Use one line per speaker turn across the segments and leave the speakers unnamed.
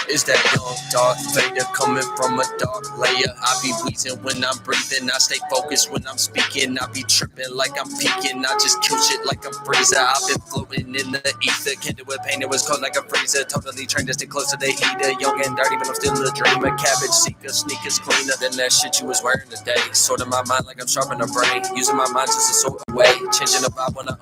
It's that young dark Vader coming from a dark layer. I be wheezing when I'm breathing. I stay focused when I'm speaking. I be tripping like I'm peaking. I just kill shit like I'm freezer. I've been floating in the ether. Kindled with pain, it was cold like a freezer. Totally trained to stay close to the heater. Young and dirty, but I'm still a dreamer. Cabbage seeker, sneakers cleaner than that shit you was wearing today. Sorting my mind like I'm sharpening a brain. Using my mind just to sort away. Changing the vibe when I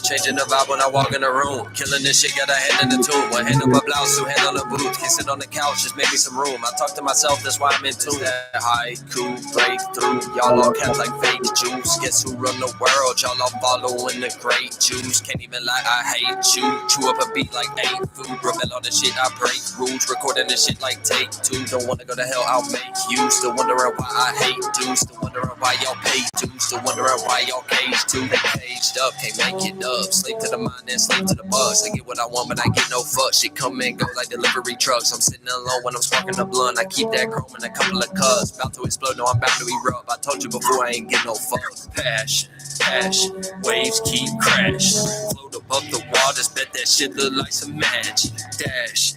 changing the vibe when I walk in the room. Killing this shit, got a hand in the tomb. One hand up a blouse, two hand on the boot. Can't sit on the couch, just make me some room. I talk to myself, that's why I'm in tune. That haiku breakthrough. Y'all all cats like fake juice. Guess who run the world? Y'all all following the great juice. Can't even lie, I hate you. Chew up a beat like ain't food. Rebel on the shit, I break rules. Recording this shit like take two. Don't wanna go to hell, I'll make you. Still wondering why I hate dudes. Still wondering why y'all pay dues. Still wondering why y'all caged too. They caged up, can't make it up. Slave to the mind and slave to the bus. I get what I want, but I get no fuck. Shit come and go like delivery trucks. I'm sitting alone when I'm smoking the blunt. I keep that chrome in a couple of cups. About to explode, no, I'm about to erupt. I told you before, I ain't get no fuck. Passion, waves keep crashing. Float above the waters, bet that shit look like some magic. Dash,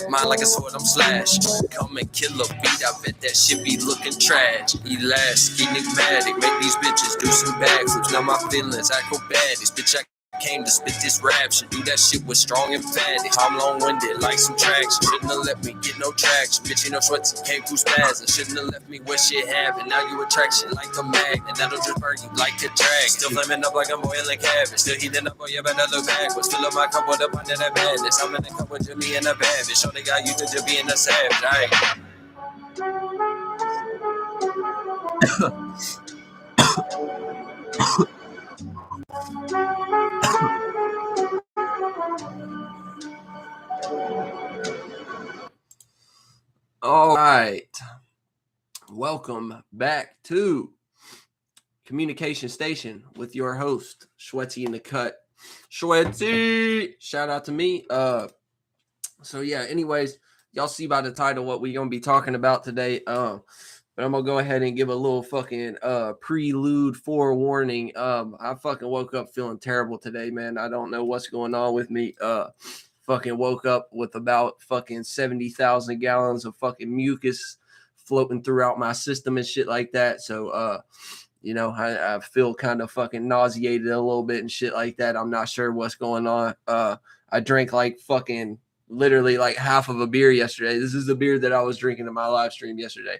mine like a sword, I'm slash. Come and kill a beat, I bet that shit be looking trash. Elastic, enigmatic, make these bitches do some backflips. Now my feelings acrobatics, bitch, I came to spit this rap shit. Do that shit with strong emphatic. I'm long-winded like some traction. Shouldn't have left me get no traction. Bitch, ain't no sweats, came through spasm. Shouldn't have left me where shit happened. Now you attraction like a magnet. That'll just burn you like a dragon. Still flaming up like I'm boiling cabbage. Still heating up, oh you better look backwards. Fill up my cup with a pint of that madness. I'm in the cup with Jimmy and a bad bitch. Sure they got you to just being a savage. Aight. All right. Welcome back to Communication Station with your host, Shwetzy in the Cut. Shwetzy! Shout out to me. So yeah, anyways, y'all see by the title what we gonna be talking about today. But I'm gonna go ahead and give a little fucking prelude forewarning. I fucking woke up feeling terrible today, man. I don't know what's going on with me. Fucking woke up with about fucking 70,000 gallons of fucking mucus floating throughout my system and shit like that. So, you know, I feel kind of fucking nauseated a little bit and shit like that. I'm not sure what's going on. I drank like fucking literally like half of a beer yesterday. This is the beer that I was drinking in my live stream yesterday.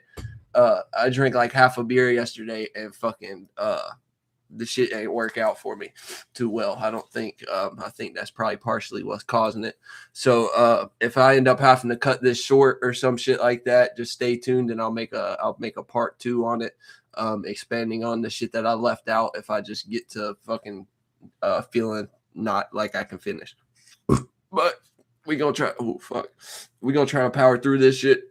I drank like half a beer yesterday and fucking, the shit ain't work out for me too well. I don't think, I think that's probably partially what's causing it. So, if I end up having to cut this short or some shit like that, just stay tuned and I'll make a part 2 on it. Expanding on the shit that I left out if I just get to fucking, feeling not like I can finish, but we gonna try. Oh, fuck. We gonna try to power through this shit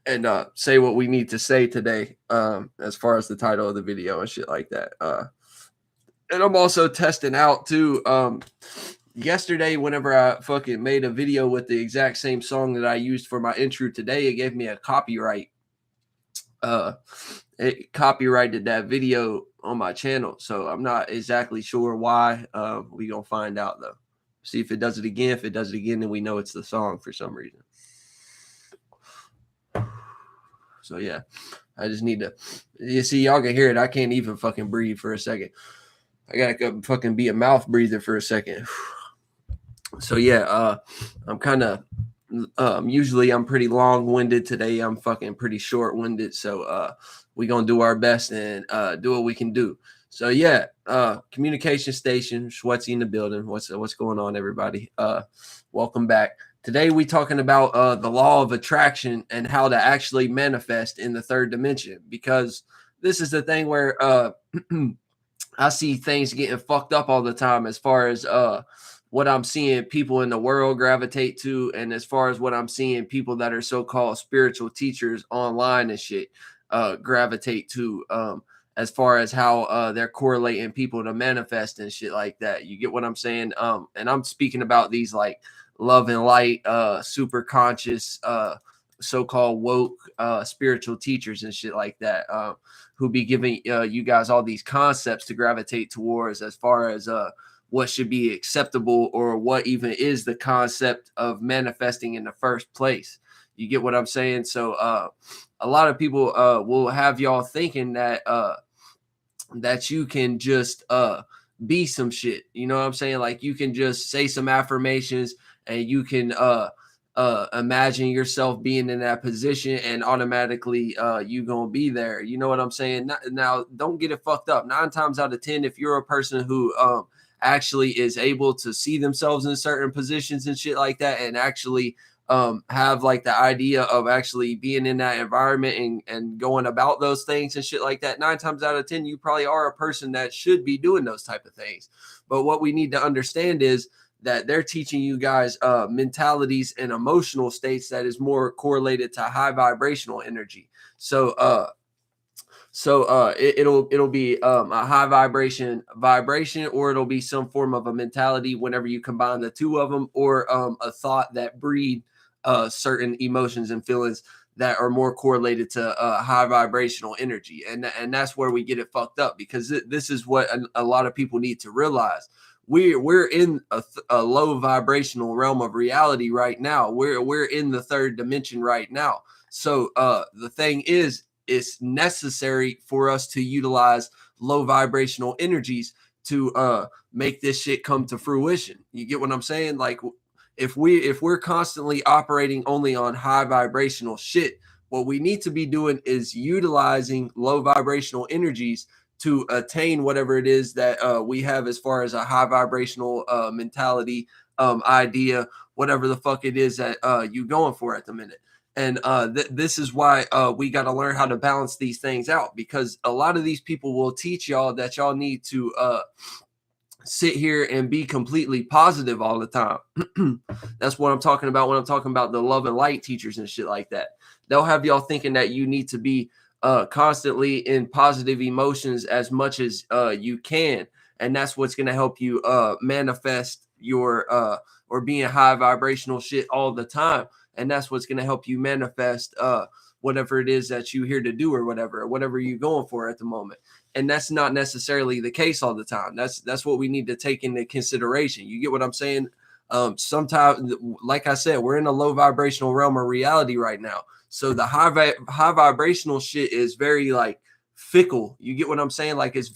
and say what we need to say today, as far as the title of the video and shit like that. And I'm also testing out too. Yesterday, whenever I fucking made a video with the exact same song that I used for my intro today, it gave me a copyright. It copyrighted that video on my channel, so I'm not exactly sure why. We gonna find out though. See if it does it again. If it does it again, then we know it's the song for some reason. So yeah, I just need to. You see, y'all can hear it. I can't even fucking breathe for a second. I gotta go fucking be a mouth breather for a second. So yeah, I'm kind of. Usually I'm pretty long-winded. Today I'm fucking pretty short-winded. So we gonna do our best and do what we can do. So yeah, Communication Station, Shwetzy in the building. What's going on, everybody? Welcome back. Today we talking about the law of attraction and how to actually manifest in the third dimension, because this is the thing where I see things getting fucked up all the time as far as what I'm seeing people in the world gravitate to, and as far as what I'm seeing people that are so-called spiritual teachers online and shit gravitate to, as far as how they're correlating people to manifest and shit like that. You get what I'm saying? And I'm speaking about these like love and light, super conscious, so-called woke spiritual teachers and shit like that, who be giving you guys all these concepts to gravitate towards as far as
what should be acceptable or what even is the concept of manifesting in the first place. You get what I'm saying? So a lot of people will have y'all thinking that that you can just be some shit. You know what I'm saying? Like you can just say some affirmations and you can imagine yourself being in that position and automatically you gonna be there. You know what I'm saying? Now don't get it fucked up. 9 times out of 10, if you're a person who actually is able to see themselves in certain positions and shit like that, and actually have like the idea of actually being in that environment and going about those things and shit like that, 9 times out of 10, you probably are a person that should be doing those type of things. But what we need to understand is that they're teaching you guys mentalities and emotional states that is more correlated to high vibrational energy. So it'll be a high vibration, or it'll be some form of a mentality whenever you combine the two of them, or a thought that breed certain emotions and feelings that are more correlated to high vibrational energy. And that's where we get it fucked up, because this is what a lot of people need to realize. We're in a low vibrational realm of reality right now. We're in the third dimension right now. So the thing is, it's necessary for us to utilize low vibrational energies to make this shit come to fruition. You get what I'm saying? Like if we're constantly operating only on high vibrational shit, what we need to be doing is utilizing low vibrational energies to attain whatever it is that we have as far as a high vibrational mentality, idea, whatever the fuck it is that you going for at the minute. And this is why we got to learn how to balance these things out, because a lot of these people will teach y'all that y'all need to sit here and be completely positive all the time. That's what I'm talking about when I'm talking about the love and light teachers and shit like that. They'll have y'all thinking that you need to be constantly in positive emotions as much as you can. And that's what's going to help you manifest your or be in high vibrational shit all the time. And that's what's going to help you manifest whatever it is that you're here to do, or whatever you're going for at the moment. And that's not necessarily the case all the time. That's what we need to take into consideration. You get what I'm saying? Sometimes, like I said, we're in a low vibrational realm of reality right now. So the high vibrational shit is very like fickle. You get what I'm saying? Like it's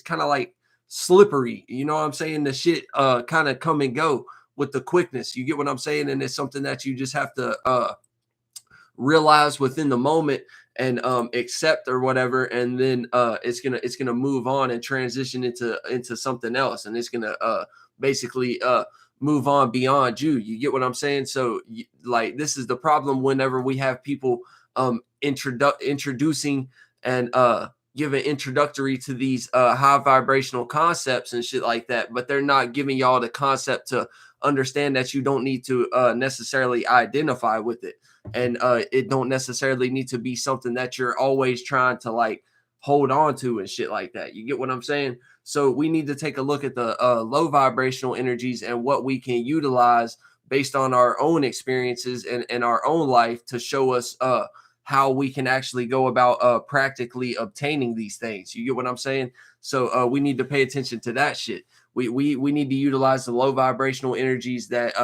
kind of like slippery. You know what I'm saying? The shit kind of come and go with the quickness. You get what I'm saying? And it's something that you just have to realize within the moment and accept or whatever, and then it's gonna move on and transition into something else, and it's gonna basically move on beyond you. You get what I'm saying? So like this is the problem whenever we have people introducing and giving introductory to these high vibrational concepts and shit like that, but they're not giving y'all the concept to understand that you don't need to necessarily identify with it. And it don't necessarily need to be something that you're always trying to like hold on to and shit like that. You get what I'm saying? So we need to take a look at the low vibrational energies and what we can utilize based on our own experiences and our own life to show us how we can actually go about practically obtaining these things. You get what I'm saying? So we need to pay attention to that shit. We need to utilize the low vibrational energies that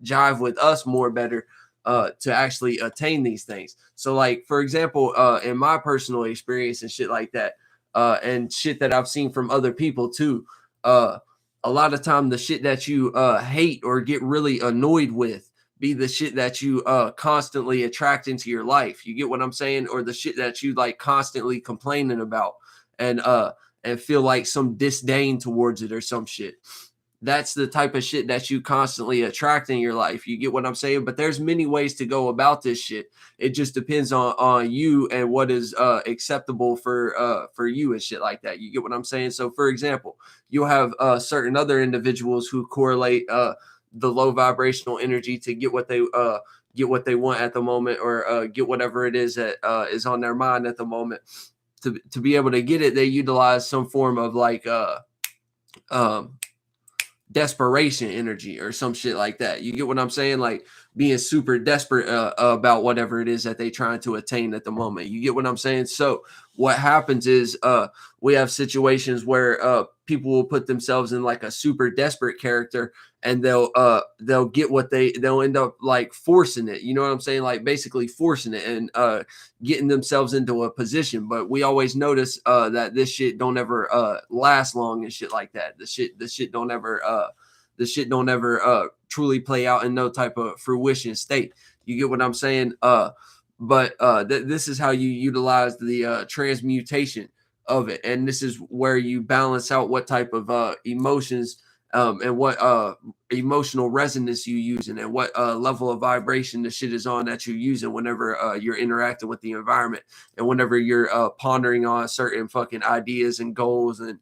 jive with us more better to actually attain these things. So like, for example, in my personal experience and shit like that, and shit that I've seen from other people too, a lot of time the shit that you hate or get really annoyed with be the shit that you constantly attract into your life. You get what I'm saying? Or the shit that you like constantly complaining about and feel like some disdain towards it or some shit. That's the type of shit that you constantly attract in your life. You get what I'm saying? But there's many ways to go about this shit. It just depends on you and what is acceptable for you and shit like that. You get what I'm saying? So for example, you'll have certain other individuals who correlate the low vibrational energy to get what they want at the moment, or get whatever it is that is on their mind at the moment. To be able to get it, they utilize some form of like desperation energy or some shit like that. You get what I'm saying? Like being super desperate about whatever it is that they trying to attain at the moment. You get what I'm saying? So what happens is we have situations where people will put themselves in like a super desperate character, and they'll get what they'll end up like forcing it. You know what I'm saying? Like basically forcing it and getting themselves into a position. But we always notice that this shit don't ever last long and shit like that. The shit don't ever truly play out in no type of fruition state. You get what I'm saying? But this is how you utilize the transmutation of it, and this is where you balance out what type of emotions and what emotional resonance you using, and what level of vibration the shit is on that you're using whenever you're interacting with the environment, and whenever you're pondering on certain fucking ideas and goals and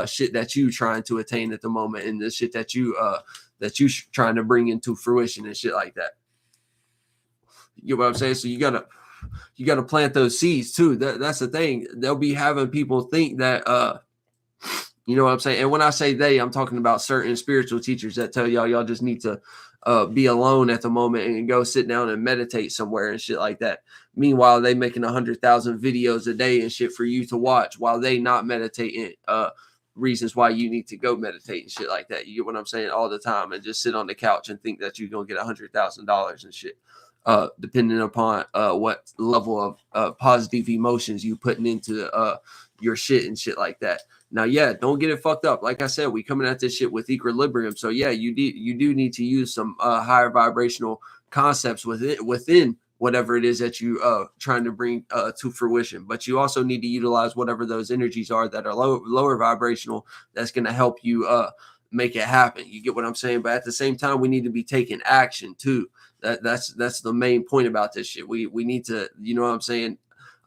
shit that you trying to attain at the moment, and the shit that you trying to bring into fruition and shit like that. You know what I'm saying? So you gotta plant those seeds too. That's the thing. They'll be having people think that you know what I'm saying? And when I say they, I'm talking about certain spiritual teachers that tell y'all just need to be alone at the moment and go sit down and meditate somewhere and shit like that. Meanwhile, they making 100,000 videos a day and shit for you to watch while they not meditating. Reasons why you need to go meditate and shit like that. You get what I'm saying? All the time, and just sit on the couch and think that you're gonna get $100,000 and shit. Depending upon what level of positive emotions you putting into your shit and shit like that. Now, yeah, don't get it fucked up. Like I said, we coming at this shit with equilibrium. So yeah, you do need to use some higher vibrational concepts within whatever it is that you trying to bring to fruition. But you also need to utilize whatever those energies are that are lower vibrational. That's going to help you make it happen. You get what I'm saying? But at the same time, we need to be taking action too. That's the main point about this shit. We need to, you know what I'm saying?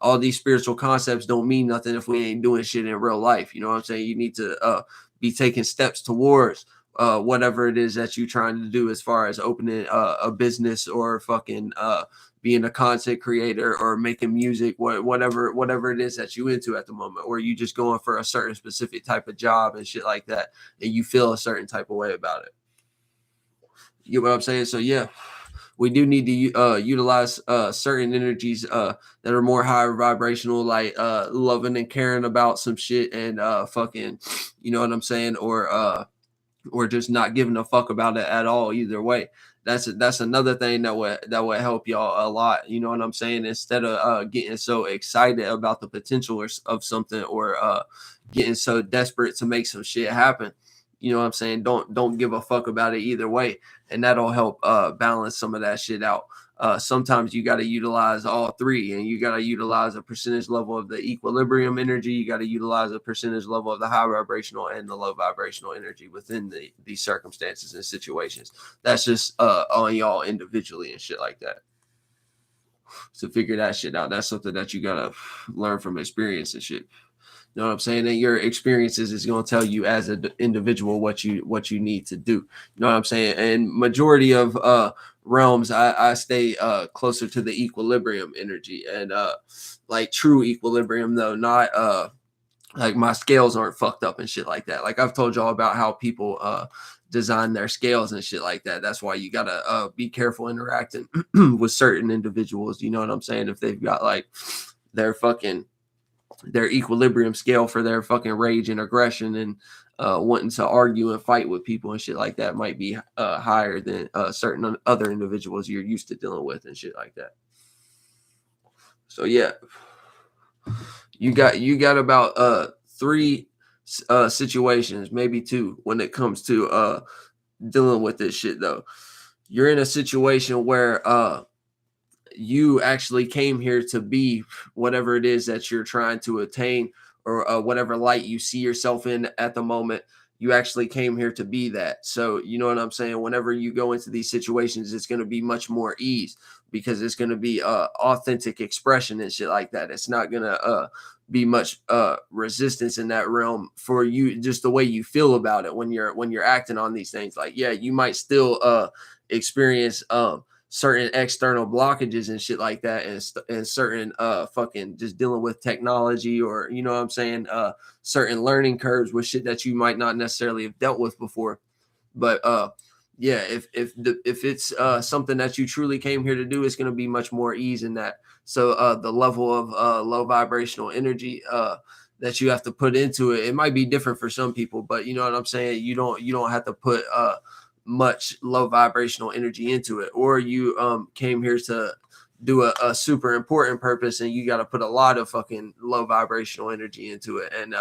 All these spiritual concepts don't mean nothing if we ain't doing shit in real life. You know what I'm saying? You need to be taking steps towards whatever it is that you're trying to do, as far as opening a business or fucking being a content creator or making music, whatever it is that you into at the moment, or you just going for a certain specific type of job and shit like that, and you feel a certain type of way about it. You get what I'm saying? So yeah, we do need to utilize certain energies that are more higher vibrational, like loving and caring about some shit, and fucking, you know what I'm saying, or just not giving a fuck about it at all. Either way, that's another thing that would help y'all a lot. You know what I'm saying? Instead of getting so excited about the potential of something, or getting so desperate to make some shit happen. You know what I'm saying? Don't give a fuck about it either way, and that'll help balance some of that shit out. Sometimes you got to utilize all three, and you got to utilize a percentage level of the equilibrium energy. You got to utilize a percentage level of the high vibrational and the low vibrational energy within these circumstances and situations. That's just on y'all individually and shit like that. So figure that shit out. That's something that you got to learn from experience and shit. You know what I'm saying? And your experiences is going to tell you as an individual what you need to do. You know what I'm saying? And majority of realms, I stay closer to the equilibrium energy, and like true equilibrium though, not like my scales aren't fucked up and shit like that. Like I've told y'all about how people design their scales and shit like that. That's why you gotta be careful interacting with certain individuals. You know what I'm saying? If they've got like their equilibrium scale for their fucking rage and aggression and wanting to argue and fight with people and shit like that might be higher than certain other individuals you're used to dealing with and shit like that. So yeah, you got about three situations, maybe two, when it comes to dealing with this shit though. You're in a situation where you actually came here to be whatever it is that you're trying to attain, or whatever light you see yourself in at the moment. You actually came here to be that. So you know what I'm saying? Whenever you go into these situations, it's going to be much more ease, because it's going to be authentic expression and shit like that. It's not going to be much resistance in that realm for you, just the way you feel about it when you're acting on these things. Like, yeah, you might still experience certain external blockages and shit like that, and certain fucking just dealing with technology, or you know what I'm saying, certain learning curves with shit that you might not necessarily have dealt with before. But yeah, if it's something that you truly came here to do, it's going to be much more ease in that. So the level of low vibrational energy that you have to put into it, it might be different for some people, but you know what I'm saying? You don't have to put much low vibrational energy into it, or you came here to do a super important purpose and you got to put a lot of fucking low vibrational energy into it. And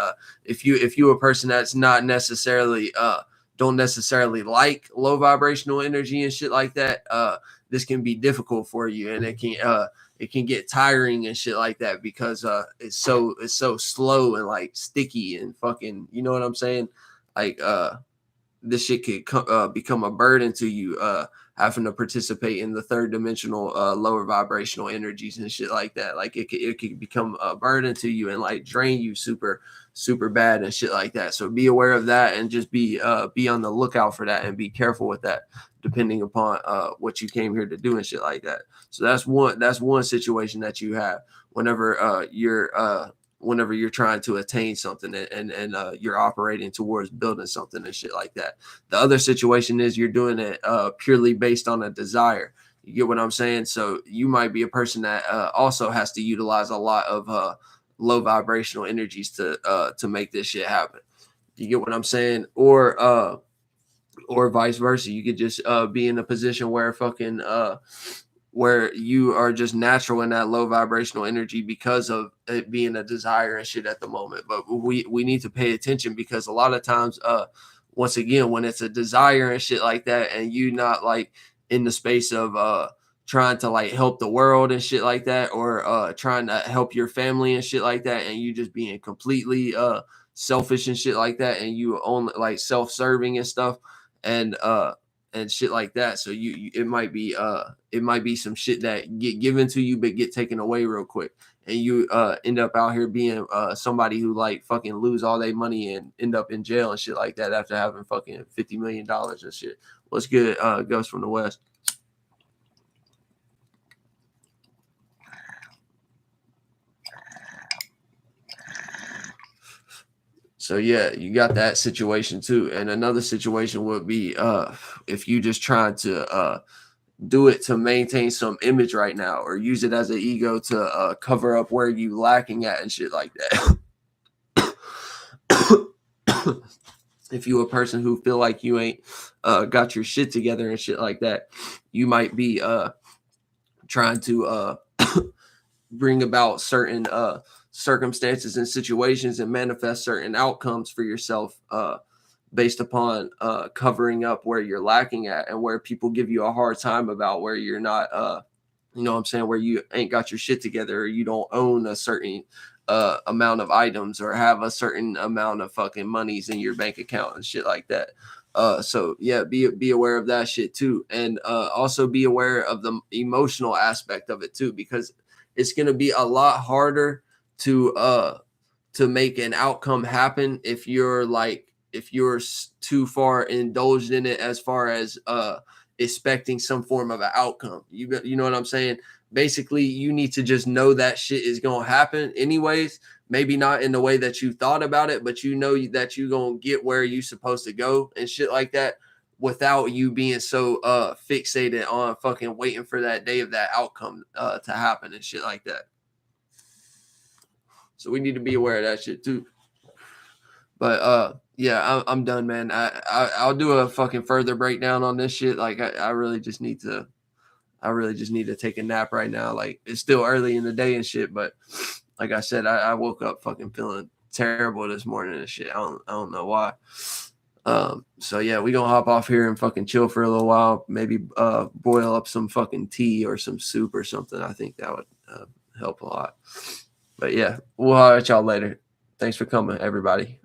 if you a person that's not necessarily don't necessarily like low vibrational energy and shit like that, this can be difficult for you, and it can get tiring and shit like that, because it's so slow and like sticky and fucking, you know what I'm saying? Like this shit could become a burden to you, having to participate in the third dimensional lower vibrational energies and shit like that. Like it could become a burden to you and like drain you super bad and shit like that. So be aware of that and just be on the lookout for that and be careful with that, depending upon what you came here to do and shit like that. So that's one situation that you have whenever you're trying to attain something and you're operating towards building something and shit like that. The other situation is you're doing it purely based on a desire. You get what I'm saying? So you might be a person that also has to utilize a lot of low vibrational energies to make this shit happen. You get what I'm saying? Or vice versa. You could just be in a position where where you are just natural in that low vibrational energy because of it being a desire and shit at the moment. But we need to pay attention, because a lot of times, once again, when it's a desire and shit like that, and you not like in the space of trying to like help the world and shit like that, or trying to help your family and shit like that, and you just being completely selfish and shit like that, and you only like self-serving and stuff, and shit like that. So it might be some shit that get given to you but get taken away real quick, and you end up out here being somebody who like fucking lose all their money and end up in jail and shit like that after having fucking $50 million and shit. What's good, Ghost from the West? So yeah, you got that situation too. And another situation would be if you just trying to do it to maintain some image right now, or use it as an ego to cover up where you lacking at and shit like that. If you a person who feel like you ain't got your shit together and shit like that, you might be trying to bring about certain circumstances and situations and manifest certain outcomes for yourself based upon covering up where you're lacking at, and where people give you a hard time about where you're not you know what I'm saying, where you ain't got your shit together, or you don't own a certain amount of items, or have a certain amount of fucking monies in your bank account and shit like that. So yeah, be aware of that shit too, and also be aware of the emotional aspect of it too, because it's going to be a lot harder to make an outcome happen if you're too far indulged in it, as far as expecting some form of an outcome. You know what I'm saying? Basically, you need to just know that shit is going to happen anyways. Maybe not in the way that you thought about it, but you know that you're going to get where you're supposed to go and shit like that, without you being so fixated on fucking waiting for that day of that outcome to happen and shit like that. So we need to be aware of that shit too. But yeah, I'm done, man. I'll do a fucking further breakdown on this shit. Like I really just need to take a nap right now. Like it's still early in the day and shit, but like I said, I woke up fucking feeling terrible this morning and shit. I don't know why. So yeah, we gonna hop off here and fucking chill for a little while. Maybe boil up some fucking tea or some soup or something. I think that would help a lot. But yeah, we'll holler at y'all later. Thanks for coming, everybody.